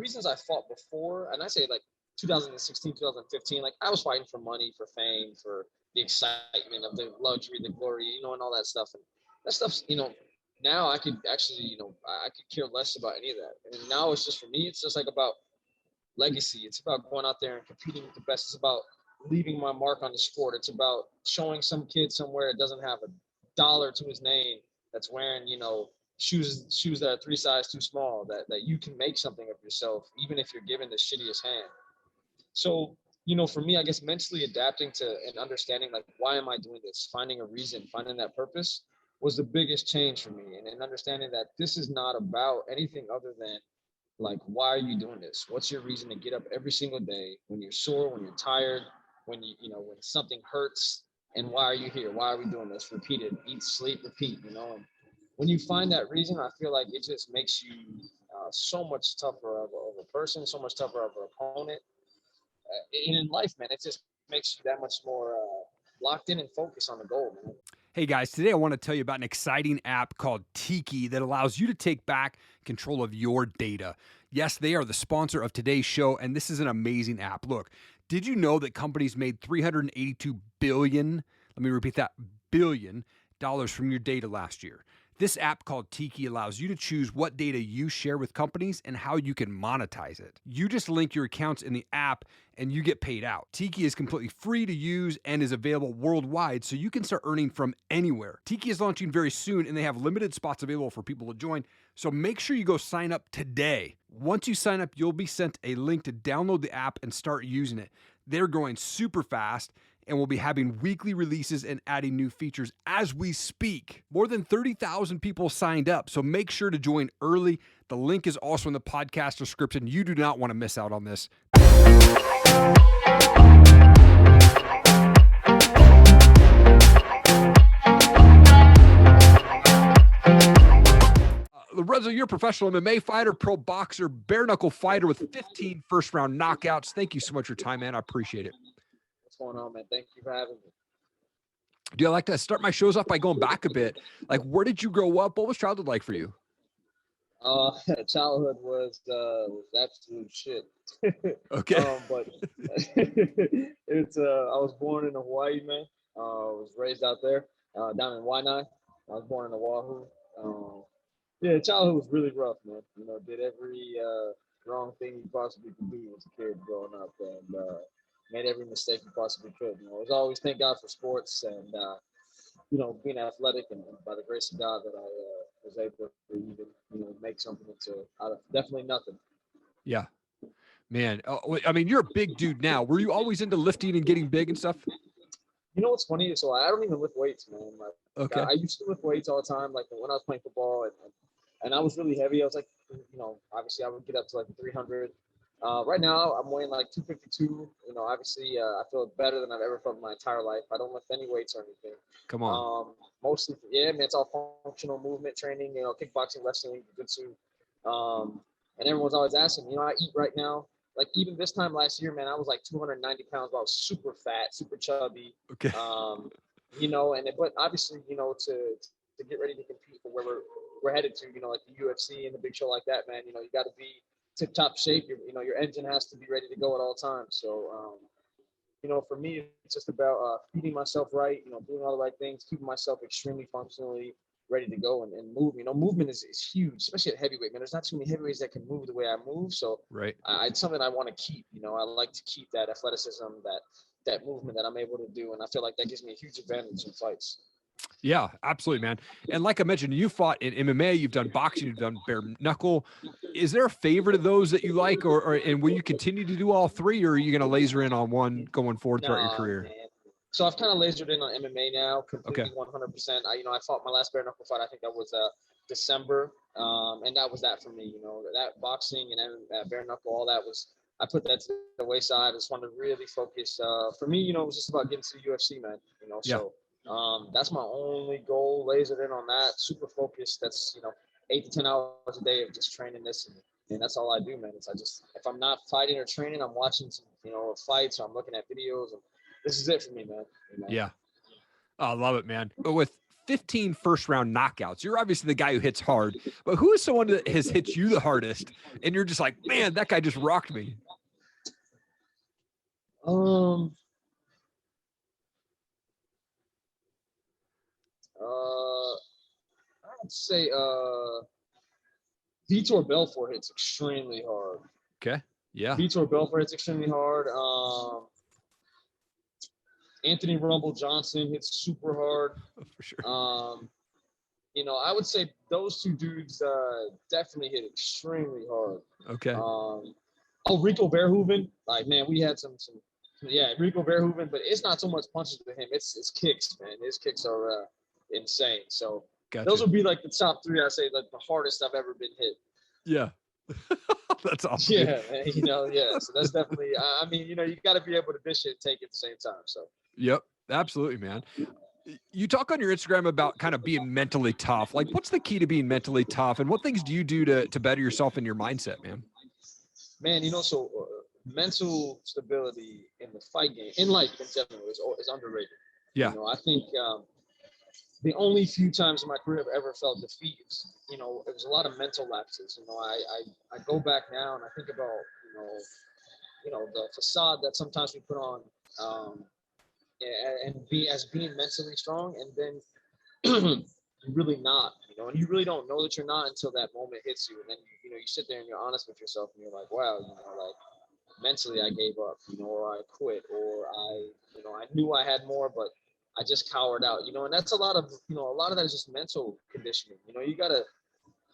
reasons I fought before, and I say like 2016, 2015, like I was fighting for money, for fame, for the excitement of the luxury, the glory, you know, and all that stuff. And that stuff's, you know, now I could actually, you know, I could care less about any of that. And now it's just, for me, it's just like about legacy. It's about going out there and competing with the best. It's about leaving my mark on the sport. It's about showing some kid somewhere that doesn't have a dollar to his name, that's wearing, you know, shoes that are 3 sizes too small, that you can make something of yourself, even if you're given the shittiest hand. So, you know, for me, I guess mentally adapting to and understanding, like, why am I doing this? Finding a reason, finding that purpose was the biggest change for me. And understanding that this is not about anything other than, like, why are you doing this? What's your reason to get up every single day when you're sore, when you're tired, when you know, when something hurts? And why are you here? Why are we doing this? Repeat it, eat, sleep, repeat, you know? And when you find that reason, I feel like it just makes you so much tougher of a person, so much tougher of an opponent. And in life, man, it just makes you that much more locked in and focused on the goal, man. Hey guys, today I want to tell you about an exciting app called Tiki that allows you to take back control of your data. Yes, they are the sponsor of today's show, and this is an amazing app. Look, did you know that companies made $382 billion, let me repeat that, billion dollars from your data last year? This app called Tiki allows you to choose what data you share with companies and how you can monetize it. You just link your accounts in the app and you get paid out. Tiki is completely free to use and is available worldwide, so you can start earning from anywhere. Tiki is launching very soon and they have limited spots available for people to join, so make sure you go sign up today. Once you sign up, you'll be sent a link to download the app and start using it. They're growing super fast, and we'll be having weekly releases and adding new features as we speak. More than 30,000 people signed up, so make sure to join early. The link is also in the podcast description. You do not want to miss out on this. Lorenzo, you're a professional MMA fighter, pro boxer, Bareknuckle Fighter with 15 first-round knockouts. Thank you so much for your time, man. I appreciate it. What's going on, man? Thank you for having me. Do I like to start my shows off by going back a bit? Like, where did you grow up? What was childhood like for you? Childhood was absolute shit. Okay. But it's I was born in Hawaii, man. I was raised out there, down in Waianae. I was born in Oahu. Yeah, childhood was really rough, man. You know, did every wrong thing you possibly could do as a kid growing up, and made every mistake you possibly could. You know, it was always thank God for sports and you know, being athletic, and by the grace of God that I was able to even, you know, make something out of definitely nothing. Yeah, man. I mean, you're a big dude now. Were you always into lifting and getting big and stuff? You know what's funny? So I don't even lift weights, man. Like, okay. I used to lift weights all the time, like when I was playing football, and I was really heavy. I was like, you know, obviously I would get up to like 300. Right now I'm weighing like 252. You know, obviously I feel better than I've ever felt in my entire life. I don't lift any weights or anything. Come on. Mostly, yeah, man, it's all functional movement training, you know, kickboxing, wrestling, jiu-jitsu. And everyone's always asking, you know, I eat right now. Like even this time last year, man, I was like 290 pounds. But I was super fat, super chubby. Okay. You know, but obviously, you know, to get ready to compete for where we're headed to, you know, like the UFC and the big show like that, man, you know, you got to be tip top shape. You know, your engine has to be ready to go at all times. So, you know, for me, it's just about feeding myself right, you know, doing all the right things, keeping myself extremely functionally ready to go and move. You know, movement is huge, especially at heavyweight, man. There's not too many heavyweights that can move the way I move. So right. It's something I want to keep. You know, I like to keep that athleticism, that movement that I'm able to do. And I feel like that gives me a huge advantage in fights. Yeah, absolutely, man. And like I mentioned, you fought in MMA, you've done boxing, you've done bare knuckle. Is there a favorite of those that you like, or and will you continue to do all three, or are you going to laser in on one going forward throughout your career? Man. So I've kind of lasered in on MMA now, completely 100%. You know, I fought my last bare knuckle fight. I think that was December, and that was that for me. You know, that boxing and bare knuckle, all that was. I put that to the wayside. I just wanted to really focus. For me, you know, it was just about getting to the UFC, man. You know, so. That's my only goal, lasered in on that, super focused. That's, you know, 8 to 10 hours a day of just training this, and that's all I do, man. It's if I'm not fighting or training, I'm watching some, you know, fights, or I'm looking at videos, and this is it for me, man. You know? Yeah. I love it, man. But with 15 first-round knockouts. You're obviously the guy who hits hard, but who is someone that has hit you the hardest, and you're just like, man, that guy just rocked me? I'd say Vitor Belfort hits extremely hard. Okay. Yeah. Vitor Belfort hits extremely hard. Anthony Rumble Johnson hits super hard. For sure. You know, I would say those two dudes definitely hit extremely hard. Okay. Rico Verhoeven, like, man, we had some Rico Verhoeven, but it's not so much punches with him. It's kicks, man. His kicks are insane. So Gotcha. Those would be like the top three, I'd say, like the hardest I've ever been hit. Yeah. That's awesome. Yeah, man, you know, yeah. So that's definitely, I mean, you know, you got to be able to dish it and take it at the same time. So. Yep, absolutely, man. You talk on your Instagram about kind of being mentally tough. Like, what's the key to being mentally tough, and what things do you do to better yourself in your mindset, man? Man, you know, so mental stability in the fight game, in life in general, is underrated. Yeah. You know, I think the only few times in my career I've ever felt defeat, you know, it was a lot of mental lapses. You know, I go back now and I think about, you know, the facade that sometimes we put on, and being mentally strong, and then you're really not, you know, and you really don't know that you're not until that moment hits you, and then you know, you sit there and you're honest with yourself, and you're like, wow, you know, like mentally I gave up, you know, or I quit, or I knew I had more, but I just cowered out, you know, and that's a lot of that is just mental conditioning. You know, you gotta,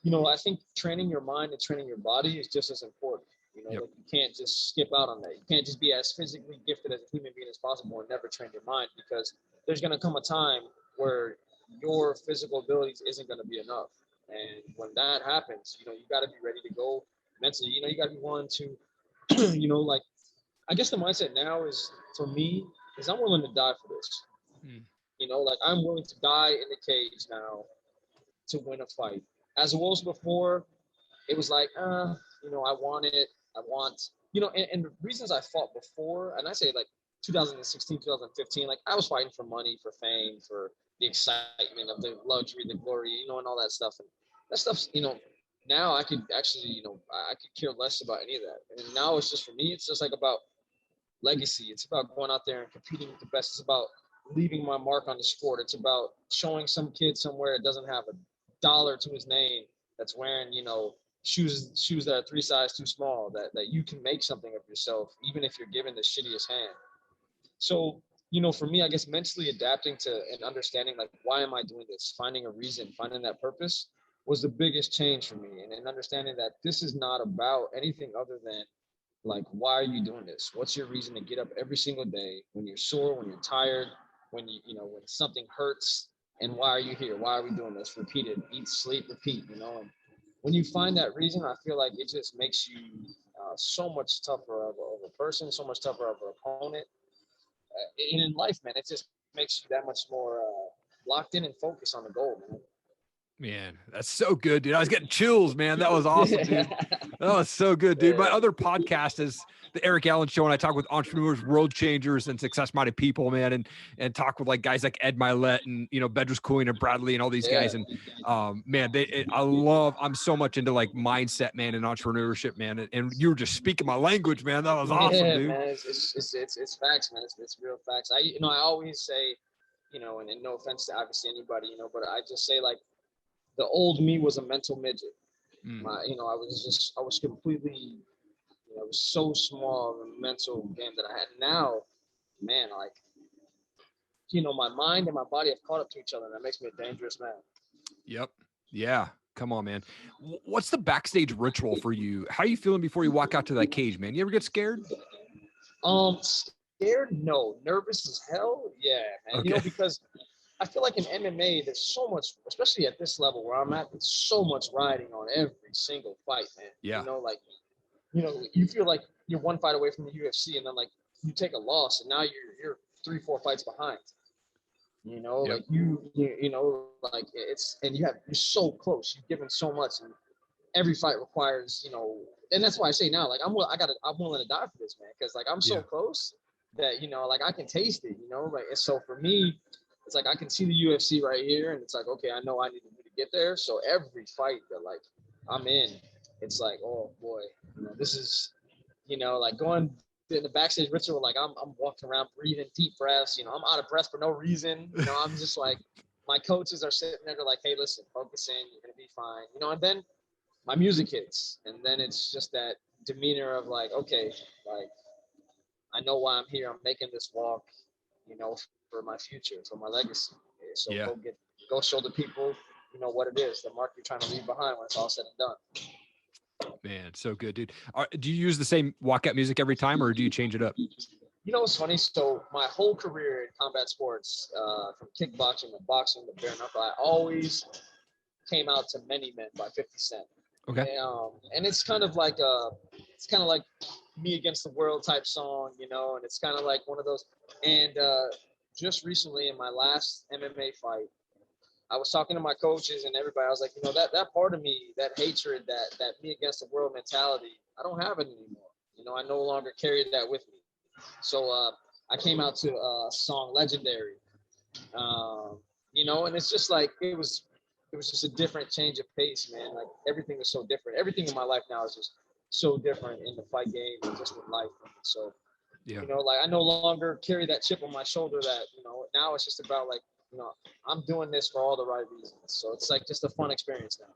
you know, I think training your mind and training your body is just as important. You know, like you can't just skip out on that. You can't just be as physically gifted as a human being as possible and never train your mind, because there's going to come a time where your physical abilities isn't going to be enough. And when that happens, you know, you got to be ready to go mentally. You know, you got to be willing to, you know, like, I guess the mindset now is, for me, is I'm willing to die for this. You know, like I'm willing to die in the cage now to win a fight. As it was before, it was like, you know, I want, you know, and the reasons I fought before, and I say like 2016, 2015, like I was fighting for money, for fame, for the excitement of the luxury, the glory, you know, and all that stuff. And that stuff's, you know, now I could actually, you know, I could care less about any of that. And now it's just, for me, it's just like about legacy. It's about going out there and competing with the best. It's about leaving my mark on the sport. It's about showing some kid somewhere that doesn't have $1 to his name, that's wearing, you know, shoes that are 3 sizes too small, that you can make something of yourself, even if you're given the shittiest hand. So, you know, for me, I guess mentally adapting to and understanding, like, why am I doing this? Finding a reason, finding that purpose was the biggest change for me. And understanding that this is not about anything other than, like, why are you doing this? What's your reason to get up every single day when you're sore, when you're tired, when you know, when something hurts, and why are you here? Why are we doing this? Repeat it, eat, sleep, repeat, you know. And when you find that reason, I feel like it just makes you so much tougher of a person, so much tougher of an opponent. And in life, man, it just makes you that much more locked in and focused on the goal, man. Man, that's so good, dude. I was getting chills, man. That was awesome, dude. That was so good, dude. My other podcast is the Eric Allen Show, and I talk with entrepreneurs, world changers, and success-minded people, man, and talk with like guys like Ed Milet and, you know, Bedros Keuilian and Bradley and all these guys. And man, I'm so much into like mindset, man, and entrepreneurship, man. And you were just speaking my language, man. That was awesome, dude. Man, it's facts, man. It's real facts. I always say, you know, and no offense to obviously anybody, you know, but I just say, like, the old me was a mental midget. You know, I was completely, you know, it was so small of a mental game that I had. Now, man, like, you know, my mind and my body have caught up to each other, and that makes me a dangerous man. Yep. Yeah. Come on, man. What's the backstage ritual for you? How are you feeling before you walk out to that cage, man? You ever get scared? Scared? No. Nervous as hell? Yeah, man. Okay. You know, because I feel like in MMA, there's so much, especially at this level where I'm at, there's so much riding on every single fight, man. Yeah. You know, like, you know, you feel like you're one fight away from the UFC, and then, like, you take a loss, and now you're 3-4 fights behind. You know, like you know, like you're so close. You've given so much, and every fight requires, you know, and that's why I say now, like, I'm willing to die for this, man, because, like, I'm so close that, you know, like, I can taste it, you know, like. And so for me, it's like I can see the UFC right here, and it's like, okay, I know I need to get there. So every fight that like I'm in, it's like, oh boy, this is, like going in the Backstage Ritual, like I'm walking around breathing deep breaths. I'm out of breath for no reason. I'm just like, my coaches are sitting there, they're like, hey, listen, focus in, you're gonna be fine. And then my music hits, and then it's just that demeanor of like, okay, like I know why I'm here. I'm making this walk, for my future, for my legacy. So Yeah. go show the people, what it is, the mark you're trying to leave behind when it's all said and done. Man, so good, dude. Do you use the same walkout music every time, or do you change it up? What's funny? So my whole career in combat sports, from kickboxing to boxing to bare knuckle, I always came out to Many Men by 50 Cent. Okay. And it's kind of like Me Against the World type song, and it's kind of like one of those. And just recently in my last MMA fight, I was talking to my coaches and everybody. I was like, that part of me, that hatred, that Me Against the World mentality, I don't have it anymore. I no longer carry that with me. So I came out to a song Legendary, and it's just like, it was just a different change of pace, man. Like everything was so different. Everything in my life now is just so different in the fight game and just with life. So, yeah, like I no longer carry that chip on my shoulder that, now it's just about like, I'm doing this for all the right reasons. So it's like just a fun experience now.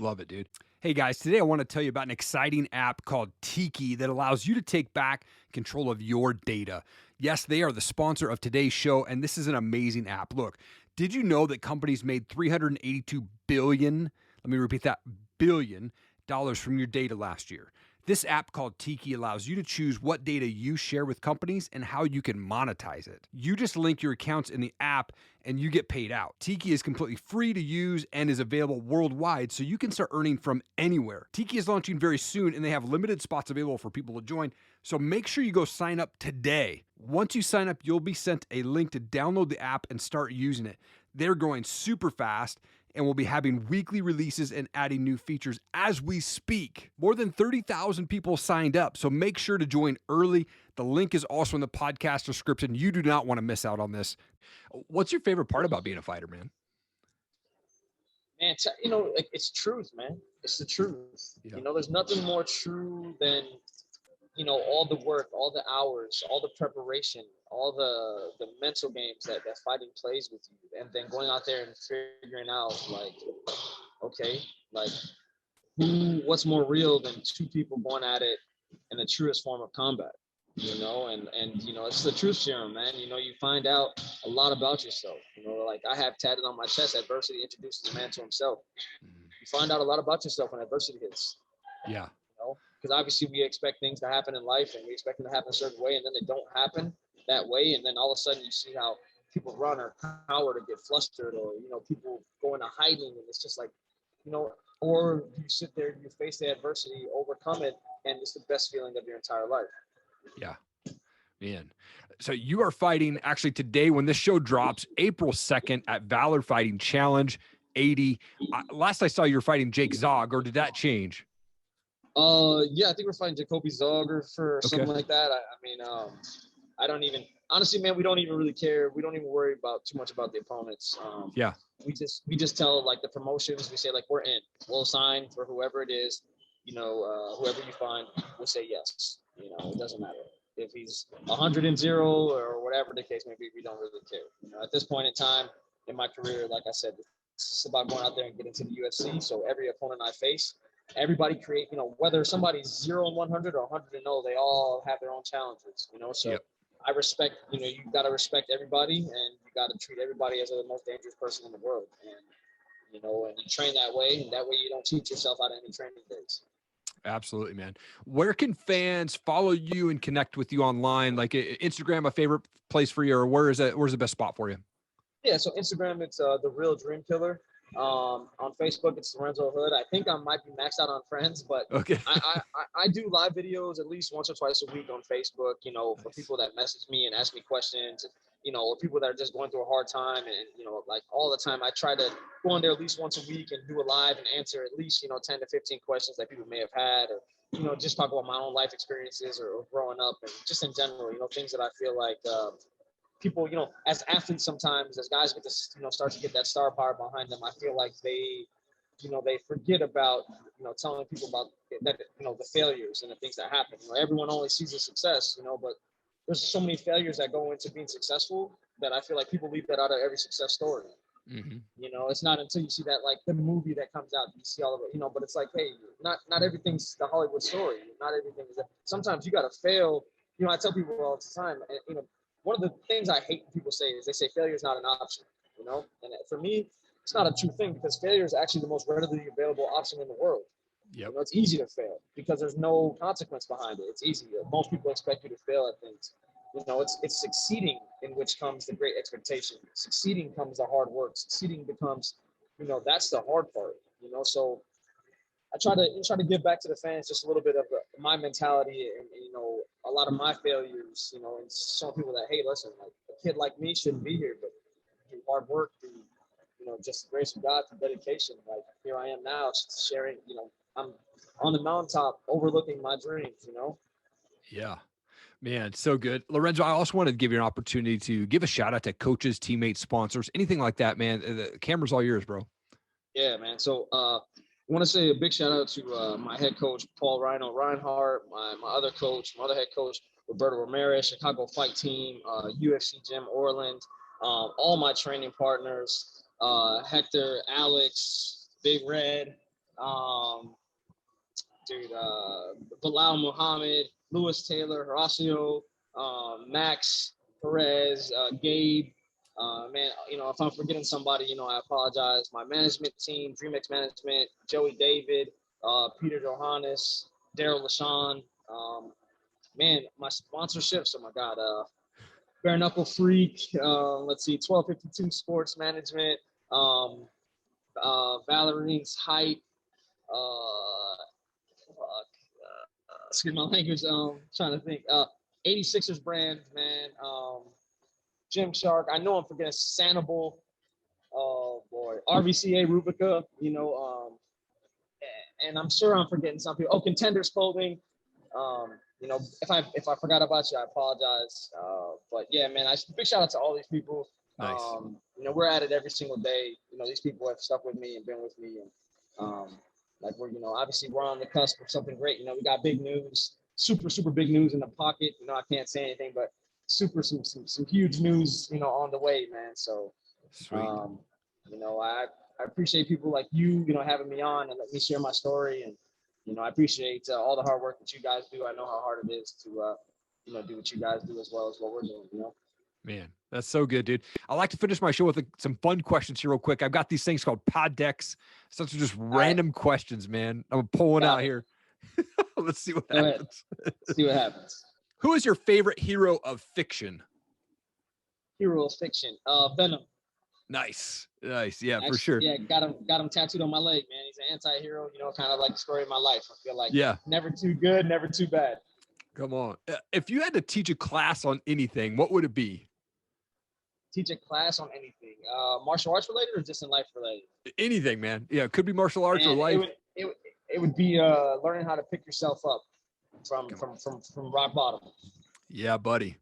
Love it, dude. Hey guys, today I want to tell you about an exciting app called Tiki that allows you to take back control of your data. Yes, they are the sponsor of today's show, and this is an amazing app. Look, did you know that companies made $382 billion, let me repeat that, billion dollars from your data last year? This app called Tiki allows you to choose what data you share with companies and how you can monetize it. You just link your accounts in the app and you get paid out. Tiki is completely free to use and is available worldwide, so you can start earning from anywhere. Tiki is launching very soon and they have limited spots available for people to join, so make sure you go sign up today. Once you sign up, you'll be sent a link to download the app and start using it. They're growing super fast, and we'll be having weekly releases and adding new features as we speak. More than 30,000 people signed up, so make sure to join early. The link is also in the podcast description. You do not want to miss out on this. What's your favorite part about being a fighter, man? Man, it's truth, man. It's the truth. Yeah. There's nothing more true than, all the work, all the hours, all the preparation, all the mental games that fighting plays with you. And then going out there and figuring out, like, okay, like, what's more real than two people going at it in the truest form of combat? And it's the truth serum, man. You find out a lot about yourself. Like I have tatted on my chest, adversity introduces man to himself. You find out a lot about yourself when adversity hits. Yeah. Because obviously we expect things to happen in life and we expect them to happen a certain way, and then they don't happen that way. And then all of a sudden you see how people run or cower to get flustered, or, people go into hiding, and it's just like, or you sit there, you face the adversity, overcome it, and it's the best feeling of your entire life. Yeah, man. So you are fighting actually today when this show drops, April 2nd at Valor Fighting Challenge 80. Last I saw you were fighting Jake Zog, or did that change? Yeah, I think we're fighting Jacoby Zogger for something like that. I don't even, honestly, man, we don't even really care. We don't even worry about too much about the opponents. Yeah. We just tell like the promotions, we say like, we're in, we'll sign for whoever it is, whoever you find, we'll say yes. It doesn't matter if he's 100-0 or whatever the case may be. We don't really care. At this point in time in my career, like I said, it's about going out there and getting to the UFC. So every opponent I face, everybody create, whether somebody's 0-100 or 100-0, they all have their own challenges, so yep. I respect, you got to respect everybody, and you got to treat everybody as the most dangerous person in the world. And, and you train that way, and that way you don't cheat yourself out of any training days. Absolutely, man. Where can fans follow you and connect with you online? Like Instagram, a favorite place for you, or where's the best spot for you? Yeah. So Instagram, it's The Real Dream Killer. On Facebook, it's Lorenzo Hood. I think I might be maxed out on friends, but okay. I do live videos at least once or twice a week on Facebook, for people that message me and ask me questions, or people that are just going through a hard time. And, like all the time, I try to go on there at least once a week and do a live and answer at least, 10 to 15 questions that people may have had, or, just talk about my own life experiences or growing up, and just in general, things that I feel like, people, you know, as athletes sometimes, as guys get to, you know, start to get that star power behind them, I feel like they, you know, they forget about, you know, telling people about that, you know, the failures and the things that happen. You know, everyone only sees the success, you know, but there's so many failures that go into being successful that I feel like people leave that out of every success story. Mm-hmm. You know, it's not until you see that, like the movie that comes out, you see all of it, you know, but it's like, hey, not everything's the Hollywood story. Not everything is that. Sometimes you got to fail. You know, I tell people all the time, and, you know, one of the things I hate when people say is they say failure is not an option, you know, and for me, it's not a true thing because failure is actually the most readily available option in the world. Yep. You know, it's easy to fail because there's no consequence behind it. It's easy. Most people expect you to fail at things. You know, it's succeeding in which comes the great expectation. Succeeding comes the hard work. Succeeding becomes, you know, that's the hard part. You know, so I try to give back to the fans just a little bit of my mentality and, you know, a lot of my failures. You know, and show people that, hey, listen, like a kid like me shouldn't be here, but through hard work, through, you know, just the grace of God, through dedication, like here I am now sharing. You know, I'm on the mountaintop overlooking my dreams. You know. Yeah. Man, so good. Lorenzo, I also wanted to give you an opportunity to give a shout out to coaches, teammates, sponsors, anything like that, man. The camera's all yours, bro. Yeah, man. So I want to say a big shout out to my head coach, Paul Rhino Reinhardt, my other coach, my other head coach, Roberto Ramirez, Chicago Fight Team, UFC Gym Orland, all my training partners, Hector, Alex, Big Red, Bilal Muhammad, Lewis Taylor, Horacio, Max Perez, Gabe. Man, you know, if I'm forgetting somebody, you know, I apologize. My management team, DreamX Management, Joey David, Peter Johannes, Daryl LaShawn. Man, my sponsorships, oh my God, Bareknuckle Freak, let's see, 1252 Sports Management, Valorine's Height, excuse my language, trying to think, 86ers brand, man, Jim Shark, I know I'm forgetting Sanibel, oh boy, RVCA Rubica, you know, and I'm sure I'm forgetting some people. Oh, Contenders Clothing. You know, if I forgot about you, I apologize. But yeah, man, big shout out to all these people. Nice. You know, we're at it every single day. You know, these people have stuck with me and been with me, and like we're, you know, obviously we're on the cusp of something great. You know, we got big news, super big news in the pocket. You know, I can't say anything, but some huge news, you know, on the way, man. So, Sweet. you know, I appreciate people like you know, having me on and let me share my story. And, you know, I appreciate all the hard work that you guys do. I know how hard it is to, you know, do what you guys do as well as what we're doing, you know? Man, that's so good, dude. I like to finish my show with some fun questions here real quick. I've got these things called pod decks. Such just random questions, man. I'm pulling out here. Let's see what happens. Let's see what happens. Who is your favorite hero of fiction? Hero of fiction. Venom. Nice. Yeah, actually, for sure. Yeah, got him tattooed on my leg, man. He's an anti-hero, you know, kind of like the story of my life. I feel like never too good, never too bad. Come on. If you had to teach a class on anything, what would it be? Teach a class on anything, martial arts related or just in life related? Anything, man. Yeah, it could be martial arts or life. It would be learning how to pick yourself up from rock bottom. Yeah, buddy.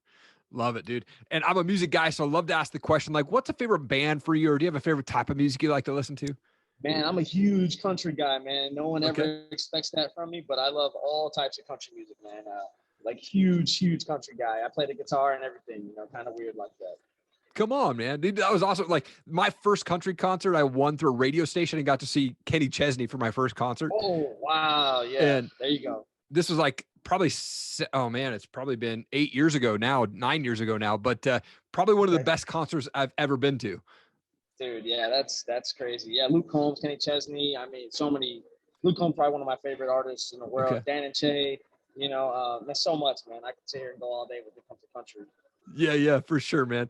Love it, dude. And I'm a music guy, so I love to ask the question, like, what's a favorite band for you, or do you have a favorite type of music you like to listen to? Man, I'm a huge country guy, man. No one ever expects that from me, but I love all types of country music, man. Like huge country guy. I play the guitar and everything, you know, kind of weird like that. Come on, man. Dude, that was awesome. Like my first country concert, I won through a radio station and got to see Kenny Chesney for my first concert. Oh, wow. Yeah. And there you go. This was like probably, oh man, it's probably been 9 years ago now, but probably one of the best concerts I've ever been to. Dude, yeah, that's crazy. Yeah, Luke Combs, Kenny Chesney. I mean, so many. Luke Combs, probably one of my favorite artists in the world. Okay. Dan and Che, you know, there's so much, man. I could sit here and go all day when it comes to country. Yeah, for sure, man.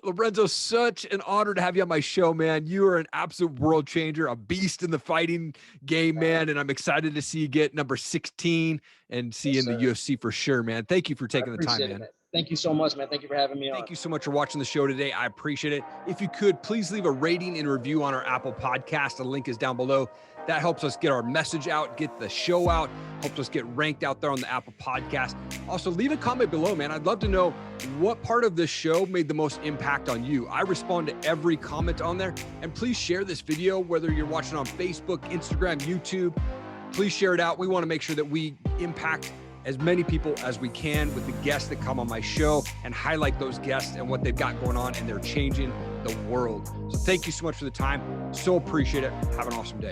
Lorenzo, such an honor to have you on my show, man. You are an absolute world changer, a beast in the fighting game, man. And I'm excited to see you get number 16 and see you in the UFC for sure, man. Thank you for taking the time, man. Thank you so much, man. Thank you for having me on. Thank you so much for watching the show today. I appreciate it. If you could, please leave a rating and review on our Apple podcast. The link is down below. That helps us get our message out, get the show out, helps us get ranked out there on the Apple podcast. Also, leave a comment below, man. I'd love to know what part of this show made the most impact on you. I respond to every comment on there. And please share this video, whether you're watching on Facebook, Instagram, YouTube. Please share it out. We want to make sure that we impact as many people as we can with the guests that come on my show and highlight those guests and what they've got going on, and they're changing the world. So thank you so much for the time. So appreciate it. Have an awesome day.